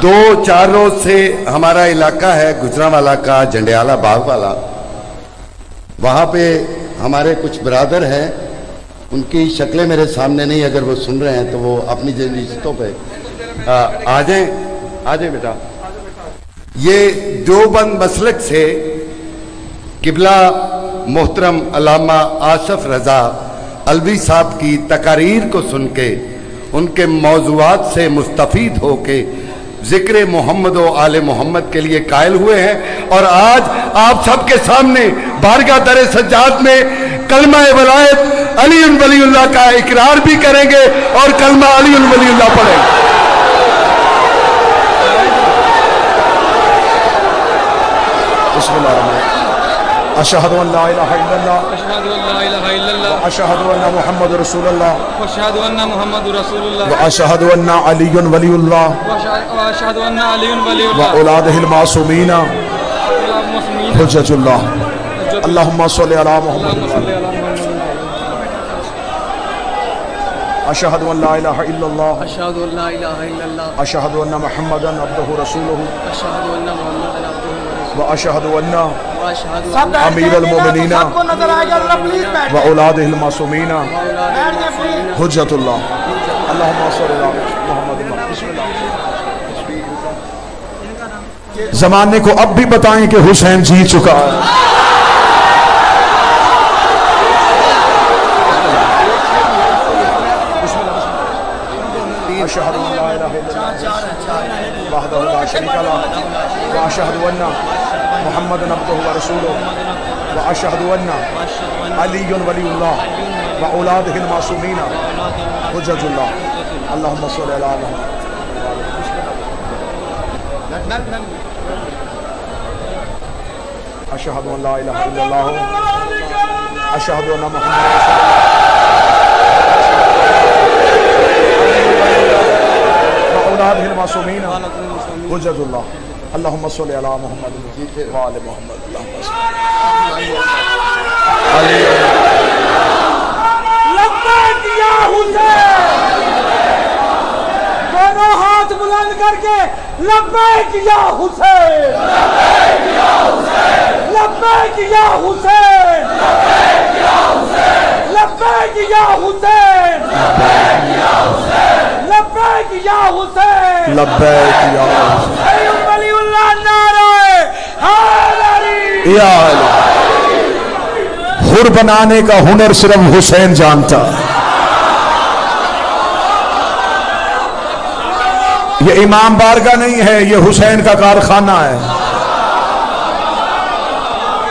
2-4 रोज से हमारा इलाका है गुजरांवाला का, जंडियाला बाग वाला, वहाँ पे हमारे कुछ ब्रादर हैं, उनकी शक्लें मेरे सामने नहीं, अगर वो सुन रहे हैं तो वो अपनी जिन रिश्तों पे आ जाए बेटा। ये देवबंद मसलक से किबला मोहतरम अल्लामा आसफ रजा अलवी साहब की तकारीर को सुन के उनके मौज़ूआत से मुस्तफ़ीद होके ज़िक्र मोहम्मद व आले मोहम्मद के लिए कायल हुए हैं। और आज आप सबके सामने बारगाह दर सज्जाद में कलमा वलायत अली वलीउल्लाह का इकरार भी करेंगे और कलमा अली वलीउल्लाह पढ़ेंगे। अशहदु अन ला इलाहा इल्लल्लाह अशहदु अन्ना मुहम्मदुर रसूलुल्लाह व अशहदु अन्ना अलीयुन वलीउल्लाह व औलादिहिल मासूमीन हुज्जतुल्लाह। अल्लाहुम्मा सल्लि अला मुहम्मद। अशहदु अन ला इलाहा इल्लल्लाह अशहदु अन्ना मुहम्मदन अब्दुहु रसूलुहु व अशहदु अन्ना अमीरुल मोमिनीन व औलादिहिल मासूमीन हुज्जतुल्लाह। अल्लाहुम्मा सल्लि अला मुहम्मद। ज़माने को अब भी बताएं कि हुसैन जीत चुका है। अशहदु अन ला इलाहा इल्लल्लाह वहदहु ला शरीका लहु व अशहदु अन्ना मुहम्मदन अब्दुहु व रसूलुहु व अशहदु अन्ना अलीयुन वलीउल्लाह व औलादिहिल मासूमीन हुज्जतुल्लाह। अल्लाहुम्मा सल्लि अला मुहम्मद। अशहदु अन ला इलाहा इल्लल्लाह अशहदु अन्ना मुहम्मदन व औलादिहिल मासूमीन हुज्जतुल्लाह। अल्लाहुम्मा सल्लि अला मुहम्मद व आले मुहम्मद। लब्बैक या हुसैन, दोनों हाथ बुलंद करके लब्बैक या हुसैन, लब्बैक या हुसैन, लब्बैक या हुसैन, लब्बैक या हुसैन, लब्बैक या अली वलीउल्लाह नारे हैदरी। या हुर बनाने का हुनर सिर्फ हुसैन जानता। ये इमाम बारगाह नहीं है, ये हुसैन का कारखाना है।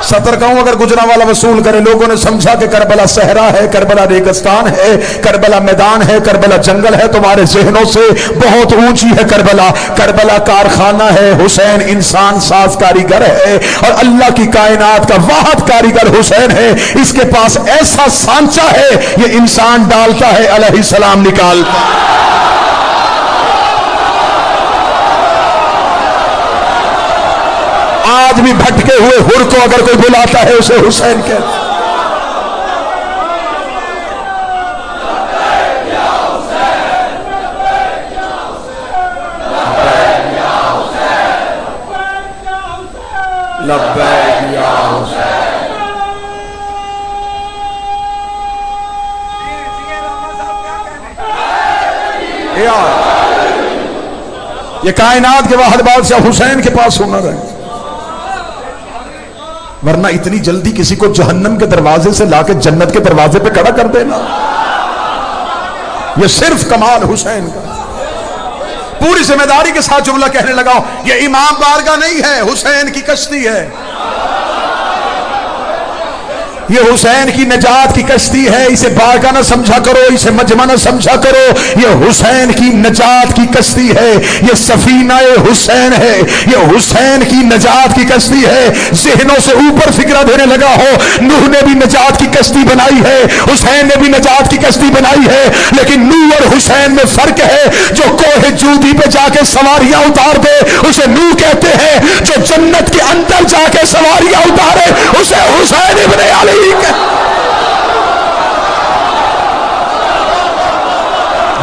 सतर कहूं अगर गुजरांवाला वसूल करे, लोगों ने समझा कि करबला सहरा है, करबला रेगिस्तान है, करबला मैदान है, करबला जंगल है। तुम्हारे जहनों से बहुत ऊंची है करबला। करबला कारखाना है, हुसैन इंसान साज कारीगर है और अल्लाह की कायनात का वाहिद कारीगर हुसैन है। इसके पास ऐसा सांचा है, ये इंसान डालता है, अलैहिस्सलाम निकालता। आज भी भटके हुए हुर को अगर कोई बुलाता है उसे हुसैन कहते। लब्बैक या हुसैन। ये कायनात के वाहिद बादशाह हुसैन के पास हुनर है, वरना इतनी जल्दी किसी को जहन्नम के दरवाजे से लाके जन्नत के दरवाजे पे खड़ा कर देना, यह सिर्फ कमाल हुसैन का। पूरी जिम्मेदारी के साथ जुमला कहने लगा, यह इमाम बारगाह नहीं है, हुसैन की कश्ती है। ये हुसैन की नजात की कश्ती है। इसे बारगाह न समझा करो, इसे मजमा न समझा करो। ये हुसैन की नजात की कश्ती है, ये सफीना हुसैन है, ये हुसैन की नजात की कश्ती है। जहनों से ऊपर फिक्रा देने लगा हो, नूह ने भी नजात की कश्ती बनाई है, हुसैन ने भी नजात की कश्ती बनाई है, लेकिन नूह और हुसैन में फर्क है। जो कोहे जूदी पे जाके सवारियां उतार दे उसे नूह कहते हैं, जो जन्नत के अंदर जाके सवारियां उतारे उसे हुसैन इब्ने अली।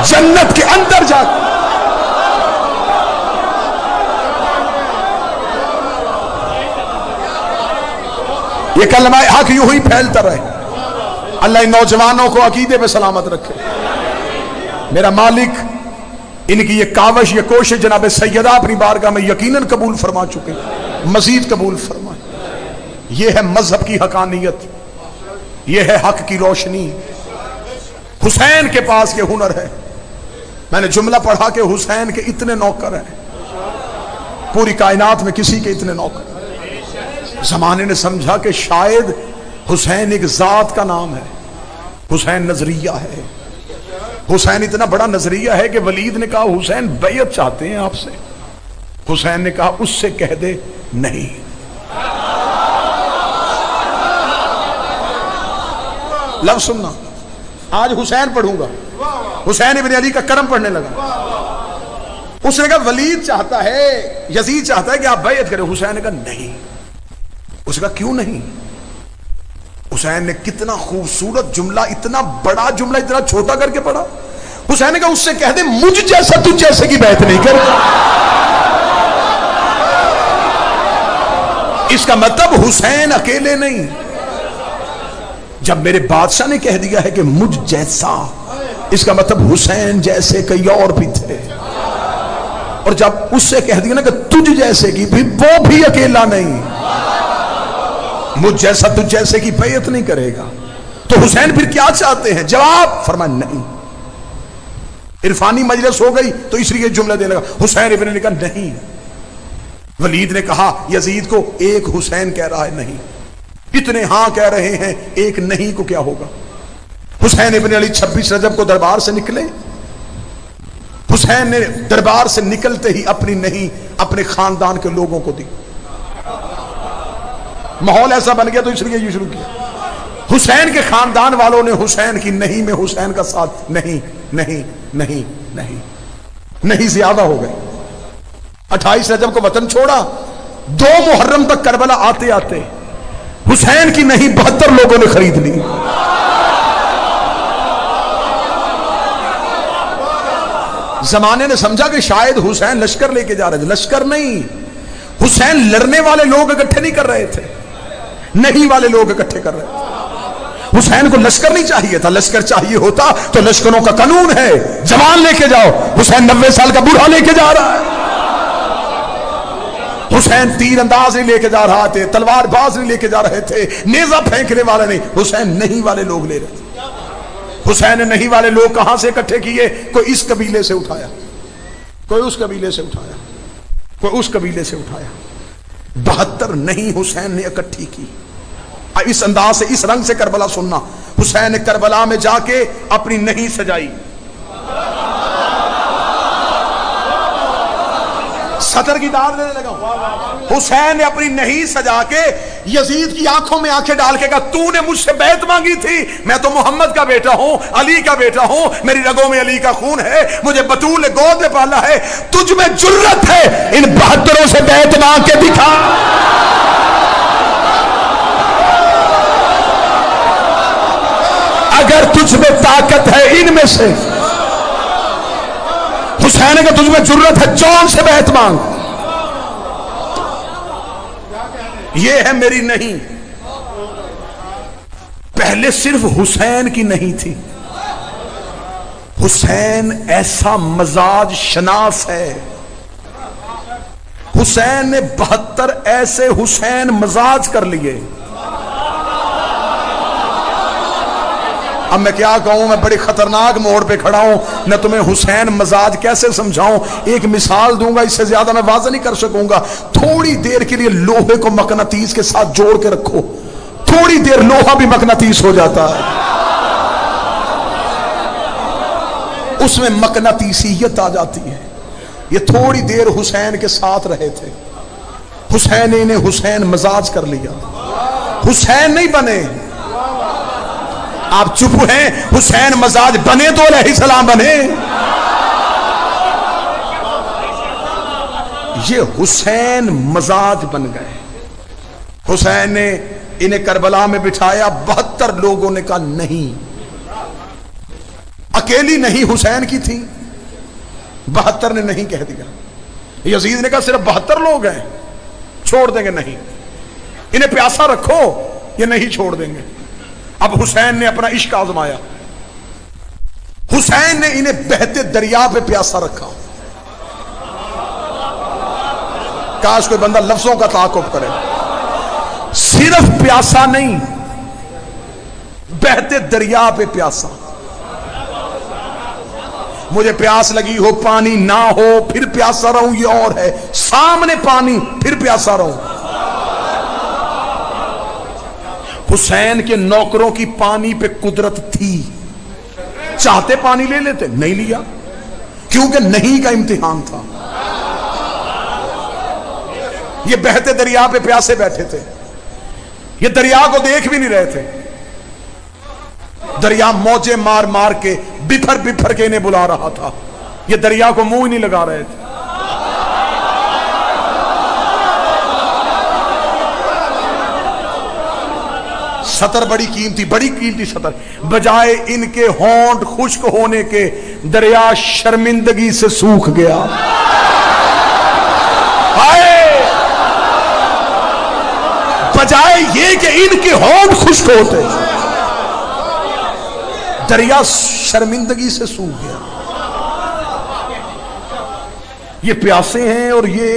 जन्नत के अंदर जा ये कलमा हक यूं ही फैलता रहे। अल्लाह इन नौजवानों को अकीदे पे सलामत रखे। मेरा मालिक इनकी ये कावश ये कोशिश जनाब सैयदा अपनी बारगाह में यकीनन कबूल फरमा चुके, मजीद कबूल फरमाए। ये है मजहब की हकानियत, ये है हक की रोशनी। हुसैन के पास ये हुनर है। मैंने जुमला पढ़ा कि हुसैन के इतने नौकर हैं, पूरी कायनात में किसी के इतने नौकर। जमाने ने समझा कि शायद हुसैन एक जात का नाम है, हुसैन नजरिया है। हुसैन इतना बड़ा नजरिया है कि वलीद ने कहा हुसैन बैयत चाहते हैं आपसे। हुसैन ने कहा उससे कह दे नहीं। लफ्ज सुनना, आज हुसैन पढ़ूंगा, हुसैन इब्न अली का करम पढ़ने लगा। उसने कहा वलीद चाहता है, यजीद चाहता है कि आप बैयत करें। हुसैन ने कहा नहीं। उसने कहा क्यों नहीं? हुसैन ने कितना खूबसूरत जुमला, इतना बड़ा जुमला इतना छोटा करके पढ़ा। हुसैन ने कहा उससे कह दे मुझ जैसा तुझ जैसे की बैत नहीं करेगा। इसका मतलब हुसैन अकेले नहीं, जब मेरे बादशाह ने कह दिया है कि मुझ जैसा, इसका मतलब हुसैन जैसे कई और भी थे। और जब उससे कह दिया ना कि तुझ जैसे की, भी वो भी अकेला नहीं, मुझ जैसा तुझ जैसे की बैयत नहीं करेगा। तो हुसैन फिर क्या चाहते हैं? जवाब फरमाया नहीं। इरफानी मजलिस हो गई तो इसलिए जुमला देने लगा। हुसैन इब्न अली का नहीं। वलीद ने कहा यजीद को एक हुसैन कह रहा है नहीं, इतने हां कह रहे हैं, एक नहीं को क्या होगा? हुसैन इब्न अली 26 रजब को दरबार से निकले। हुसैन ने दरबार से निकलते ही अपनी नहीं अपने खानदान के लोगों को दी। माहौल ऐसा बन गया तो इसलिए ये शुरू किया। हुसैन के खानदान वालों ने हुसैन की नहीं में हुसैन का साथ, नहीं नहीं नहीं नहीं नहीं ज्यादा हो गए। 28 रजब को वतन छोड़ा, 2 मुहर्रम तक करबला आते आते हुसैन की नहीं 72 लोगों ने खरीद ली। जमाने ने समझा कि शायद हुसैन लश्कर लेके जा रहे थे। लश्कर नहीं, हुसैन लड़ने वाले लोग इकट्ठे नहीं कर रहे थे, नहीं वाले लोग इकट्ठे कर रहे थे। हुसैन को लश्कर नहीं चाहिए था, लश्कर चाहिए होता तो लश्करों का कानून है जवान लेके जाओ। हुसैन 90 साल का बूढ़ा लेके जा रहा है। हुसैन तीर अंदाज नहीं लेके जा रहा थे, तलवार बाज नहीं लेके जा रहे थे, नेजा फेंकने वाले नहीं, हुसैन नहीं वाले लोग ले रहे थे। हुसैन ने नहीं वाले लोग कहां से इकट्ठे किए? कोई इस कबीले से उठाया, कोई उस कबीले से उठाया, कोई उस कबीले से उठाया। 72 नहीं हुसैन ने इकट्ठी की। इस अंदाज से, इस रंग से करबला सुनना। हुसैन ने करबला में जाके अपनी नहीं सजाई, सतर की दाद लेने लगा। हुसैन ने अपनी नहीं सजा के यजीद की आंखों में आंखें डाल के कहा तूने मुझसे बैत मांगी थी, मैं तो मोहम्मद का बेटा हूं, अली का बेटा हूं, मेरी रगों में अली का खून है, मुझे बतूल ने गोद में पाला है, तुझ में जुर्रत है इन 72 से बैत मांग के दिखा। अगर तुझ में ताकत है इनमें से, हुसैन का तुझ में जुर्रत है, जौन से बैत मांग। ये है मेरी नहीं। पहले सिर्फ हुसैन की नहीं थी। हुसैन ऐसा मजाज शनास है। हुसैन ने 72 ऐसे हुसैन मजाज कर लिए। अब मैं क्या कहूं, मैं बड़ी खतरनाक मोड़ पे खड़ा हूं, मैं तुम्हें हुसैन मजाज कैसे समझाऊं। एक मिसाल दूंगा, इससे ज्यादा मैं वाज़ नहीं कर सकूंगा। थोड़ी देर के लिए लोहे को मकनातीस के साथ जोड़ के रखो, थोड़ी देर लोहा भी मकनातीस हो जाता है, उसमें मकनातीसियत आ जाती है। ये थोड़ी देर हुसैन के साथ रहे थे, हुसैन ने हुसैन मजाज कर लिया। हुसैन नहीं बने, आप चुप हैं। हुसैन मजाज बने तो अलैहिस्सलाम बने। ये हुसैन मजाज बन गए। हुसैन ने इन्हें करबला में बिठाया, 72 लोगों ने कहा नहीं। अकेली नहीं हुसैन की थी, 72 ने नहीं कह दिया। यजीद ने कहा सिर्फ 72 लोग हैं, छोड़ देंगे नहीं, इन्हें प्यासा रखो, ये नहीं छोड़ देंगे। अब हुसैन ने अपना इश्क आजमाया, हुसैन ने इन्हें बहते दरिया पे प्यासा रखा। काश कोई बंदा लफ्जों का ताकुब करे। सिर्फ प्यासा नहीं, बहते दरिया पे प्यासा। मुझे प्यास लगी हो, पानी ना हो, फिर प्यासा रहूं, ये और है। सामने पानी, फिर प्यासा रहूं। हुसैन के नौकरों की पानी पे कुदरत थी, चाहते पानी ले लेते, नहीं लिया, क्योंकि नहीं का इम्तिहान था। ये बहते दरिया पे प्यासे बैठे थे, ये दरिया को देख भी नहीं रहे थे। दरिया मौजे मार मार के, बिफर बिफर के इन्हें बुला रहा था, ये दरिया को मुंह ही नहीं लगा रहे थे। सतर बड़ी कीमती सतर, बजाय इनके होंठ खुश्क होने के दरिया शर्मिंदगी से सूख गया। बजाय ये कि इनके होंठ खुश्क होते, दरिया शर्मिंदगी से सूख गया। ये प्यासे हैं और ये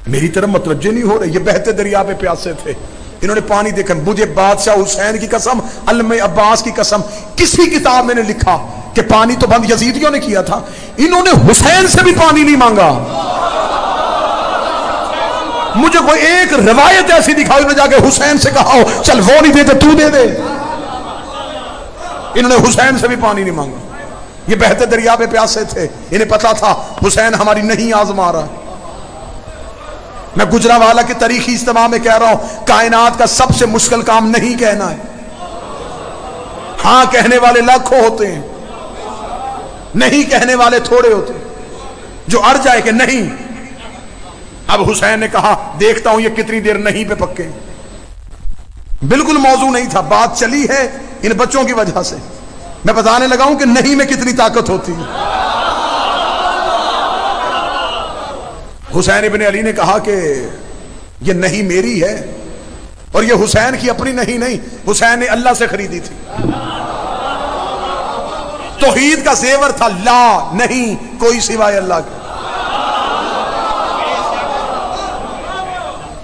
मेरी तरफ मतवज्जे नहीं हो रहे। ये बहते दरिया पे प्यासे थे, इन्होंने पानी देखा। मुझे बादशाह हुसैन की कसम, अल्लामा अब्बास की कसम, किसी किताब में लिखा कि पानी तो बंद यजीदियों ने किया था, इन्होंने हुसैन से भी पानी नहीं मांगा। मुझे कोई एक रवायत ऐसी दिखाओ इन्होंने जाके हुसैन से कहा हो चल वो नहीं देते तू दे दे। इन्होंने हुसैन से भी पानी नहीं मांगा। ये बहते दरिया पे प्यासे थे, इन्हें पता था हुसैन हमारी नहीं आजमा रहा। मैं गुजरावाला के तारीखी इज्तिमा में कह रहा हूं, कायनात का सबसे मुश्किल काम नहीं कहना है। हां कहने वाले लाखों होते हैं, नहीं कहने वाले थोड़े होते हैं। जो अड़ जाए कि नहीं। अब हुसैन ने कहा देखता हूं ये कितनी देर नहीं पे पक्के। बिल्कुल मौजू नहीं था, बात चली है इन बच्चों की वजह से। मैं बताने लगा हूं कि नहीं में कितनी ताकत होती है। हुसैन इब्ने अली ने कहा कि ये नहीं मेरी है, और ये हुसैन की अपनी नहीं, हुसैन ने अल्लाह से खरीदी थी। तौहीद का जेवर था, ला नहीं कोई सिवाय अल्लाह के।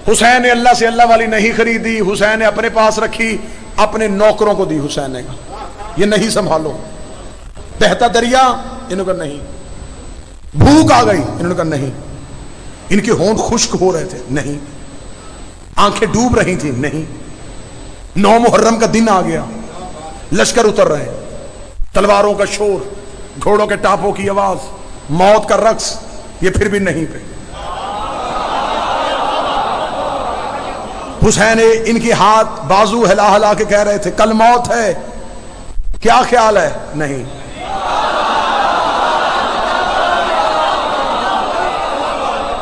हुसैन ने अल्लाह से अल्लाह वाली नहीं खरीदी, हुसैन ने अपने पास रखी, अपने नौकरों को दी। हुसैन ने कहा ये नहीं संभालो। बहता दरिया, इन्होंने कहा नहीं। भूख आ गई, इन्होंने कहा नहीं। इनके होंठ खुश्क हो रहे थे, नहीं। आंखें डूब रही थी, नहीं। 9 मुहर्रम का दिन आ गया, लश्कर उतर रहे, तलवारों का शोर, घोड़ों के टापों की आवाज, मौत का रक्स, ये फिर भी नहीं पे। हुसैन इनकी हाथ बाजू हिला हिला के कह रहे थे कल मौत है, क्या ख्याल है? नहीं।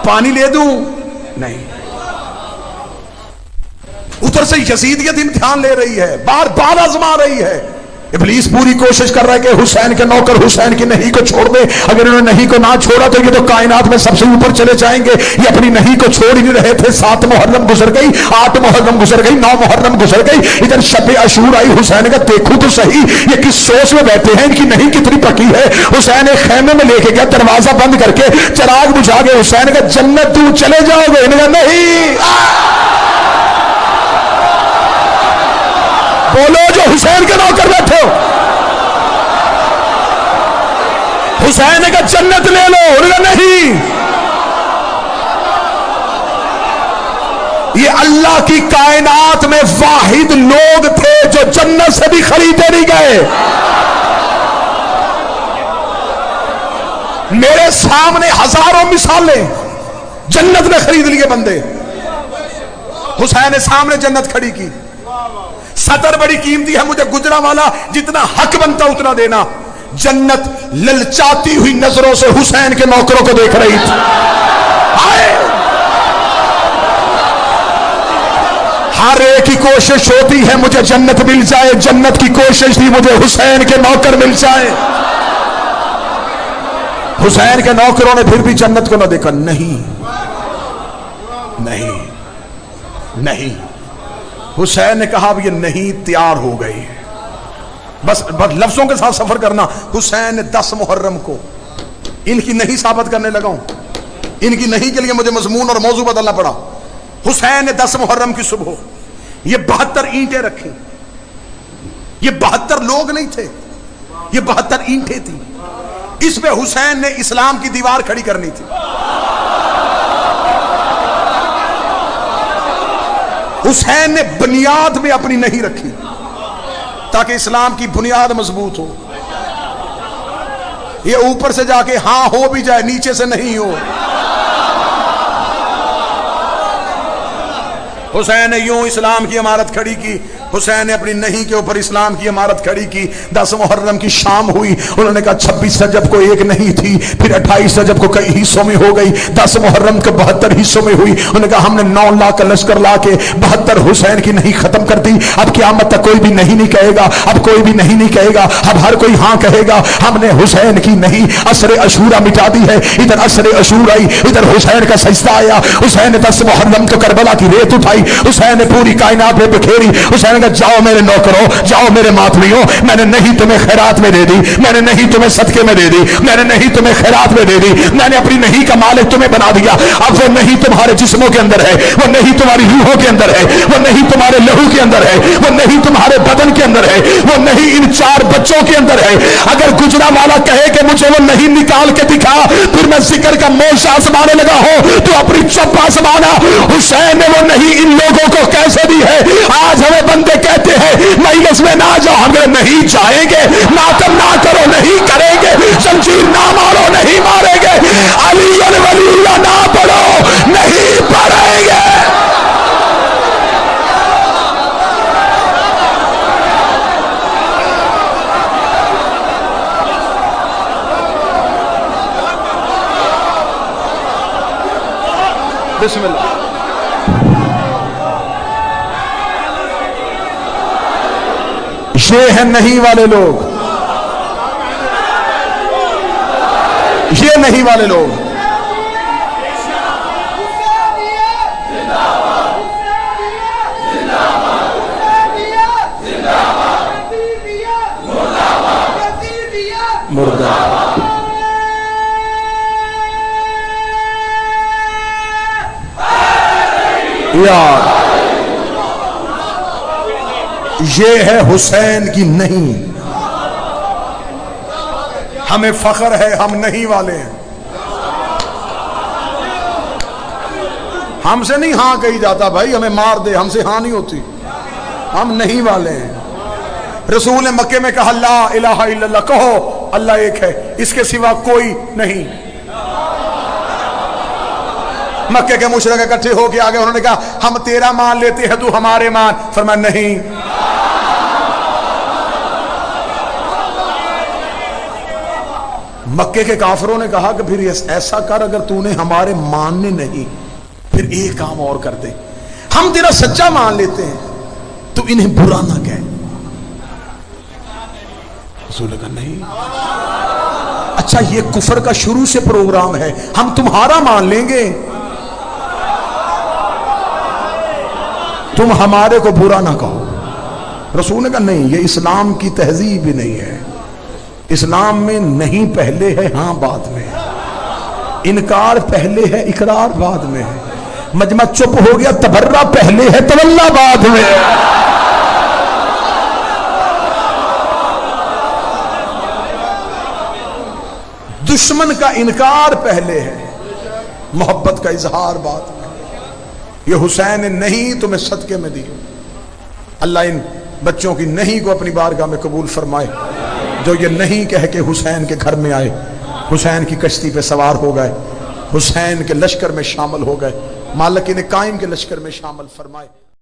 पानी ले दूं? नहीं। उधर से यजीदियत इम्तिहान ले रही है, बार बार आजमा रही है। इब्लीस पूरी कोशिश कर रहा है कि हुसैन के नौकर हुसैन की नहीं को छोड़ दे। अगर इन्होंने नहीं को ना छोड़ा तो ये तो कायनात में सबसे ऊपर चले जाएंगे। ये अपनी नहीं को छोड़ ही नहीं रहे थे। 7 मुहर्रम गुजर गई, 8 मुहर्रम गुजर गई, 9 मुहर्रम गुजर गई, इधर शब अशूर आई। हुसैन का देखो तो सही ये किस सोच में बैठे हैं, इनकी नहीं कितनी पकी है। हुसैन एक खेमे में लेके गया, दरवाजा बंद करके चिराग बुझा के हुसैन का जन्नत तू चले जाओगे? इन्होंने नहीं। बोलो जो हुसैन के नौकर बैठे हो। हुसैन का जन्नत ले लो, उन्होंने नहीं। ये अल्लाह की कायनात में वाहिद लोग थे जो जन्नत से भी खरीदे नहीं गए। मेरे सामने हजारों मिसालें जन्नत में खरीद लिए बंदे। हुसैन ने सामने जन्नत खड़ी की। सतर बड़ी कीमती है, मुझे गुजरावाला जितना हक बनता उतना देना। जन्नत ललचाती हुई नजरों से हुसैन के नौकरों को देख रही थी। हर एक की कोशिश होती है मुझे जन्नत मिल जाए। जन्नत की कोशिश थी मुझे हुसैन के नौकर मिल जाए। हुसैन के नौकरों ने फिर भी जन्नत को न देखा। नहीं नहीं नहीं। हुसैन ने कहा अब ये नहीं, तैयार हो गई। बस लफ्जों के साथ सफर करना। हुसैन ने 10 मुहर्रम को इनकी नहीं साबित करने लगा हूं, इनकी नहीं के लिए मुझे मजमून और मौजू बदलना पड़ा। हुसैन ने 10 मुहर्रम की सुबह ये 72 ईंटें रखी। ये 72 लोग नहीं थे, ये 72 ईंटें थी। इस पे हुसैन ने इस्लाम की दीवार खड़ी करनी थी। हुसैन ने बुनियाद में अपनी नहीं रखी ताकि इस्लाम की बुनियाद मजबूत हो। ये ऊपर से जाके हां हो भी जाए, नीचे से नहीं हो। हुसैन ने यूं इस्लाम की इमारत खड़ी की। हुसैन ने अपनी नहीं के ऊपर इस्लाम की इमारत खड़ी की। 10 मुहर्रम की शाम हुई। उन्होंने कहा 26 रजब को एक नहीं थी, फिर 28 रजब को कई हिस्सों में हो गई, 10 मुहर्रम को 72 हिस्सों में हुई। उन्होंने कहा हमने 9 लाख का लश्कर ला के 72 हुसैन की नहीं खत्म कर दी। अब क़यामत तक कोई भी नहीं कहेगा, अब कोई भी नहीं कहेगा, अब हर कोई हाँ कहेगा। हमने हुसैन की नहीं असर अशूरा मिटा दी है। इधर असर अशूरा आई, इधर हुसैन का सजदा आया। हुसैन ने 10 मुहर्रम को करबला की रेत उठाई। हुसैन ने पूरी कायनात में बिखेरी। हुसैन ने कहा जाओ मेरे नौकरों, जाओ मेरे मातमियों, मैंने नहीं तुम्हें खैरात में दे दी, मैंने नहीं तुम्हें सदके में दे दी, मैंने नहीं तुम्हें खैरात में दे दी, मैंने अपनी नहीं का मालिक तुम्हें बना दिया। अब वो नहीं तुम्हारे जिस्मों के अंदर है, वो नहीं तुम्हारी रूहों के अंदर है, वो नहीं तुम्हारे लहू के अंदर है, वो नहीं तुम्हारे बदन के अंदर है, वो नहीं इन 4 बच्चों के अंदर है। अगर गुजरावाला कहे कि मुझे वो नहीं निकाल के दिखा, फिर मैं जिक्र का मोश आजमाने लगा हो तो अपनी चुप आजमाना। हुसैन ने वो नहीं इन लोगों को कैसे दी है। आज हमें बंदे कहते हैं मजलिस में ना जाओ, हम नहीं जाएंगे, मातम ना करो नहीं करेंगे, जंजीर ना मारो नहीं मारेंगे, अली वलीउल्लाह ना पढ़ो नहीं पढ़ेंगे। बिस्मिल्लाह। ये है नहीं वाले लोग, ये नहीं वाले लोग। मुर्दा यार, ये है हुसैन की नहीं। हमें फख्र है, हम नहीं वाले हैं। हमसे नहीं हां कही जाता भाई, हमें मार दे, हमसे हां नहीं होती, हम नहीं वाले हैं। रसूल ने मक्के में कहा ला इलाहा इल्लल्लाह, कहो अल्लाह एक है, इसके सिवा कोई नहीं। मक्के के मुशरिक इकट्ठे होके आ गए। उन्होंने कहा हम तेरा मान लेते हैं, तू हमारे मान। फरमाया नहीं, मक्के के काफिरों ने कहा कि फिर ऐसा कर, अगर तूने हमारे मानने नहीं, फिर एक काम और कर दे, हम तेरा सच्चा मान लेते हैं, तू इन्हें बुरा ना कह। रसूल का नहीं, अच्छा ये कुफर का शुरू से प्रोग्राम है, हम तुम्हारा मान लेंगे, तुम हमारे को बुरा ना कहो। रसूल ने कहा नहीं, ये इस्लाम की तहजीब भी नहीं है। इस्लाम में नहीं पहले है, हां बाद में है। इनकार पहले है, इकरार बाद में है। मजमा चुप हो गया, तबर्रा पहले है, तवल्ला बाद में है। दुश्मन का इनकार पहले है, मोहब्बत का इजहार बाद में। ये हुसैन ने नहीं तुम्हें सदके में दी। अल्लाह इन बच्चों की नहीं को अपनी बारगाह में कबूल फरमाए, जो ये नहीं कह के हुसैन के घर में आए, हुसैन की कश्ती पे सवार हो गए, हुसैन के लश्कर में शामिल हो गए, मालिक ने कायम के लश्कर में शामिल फरमाए।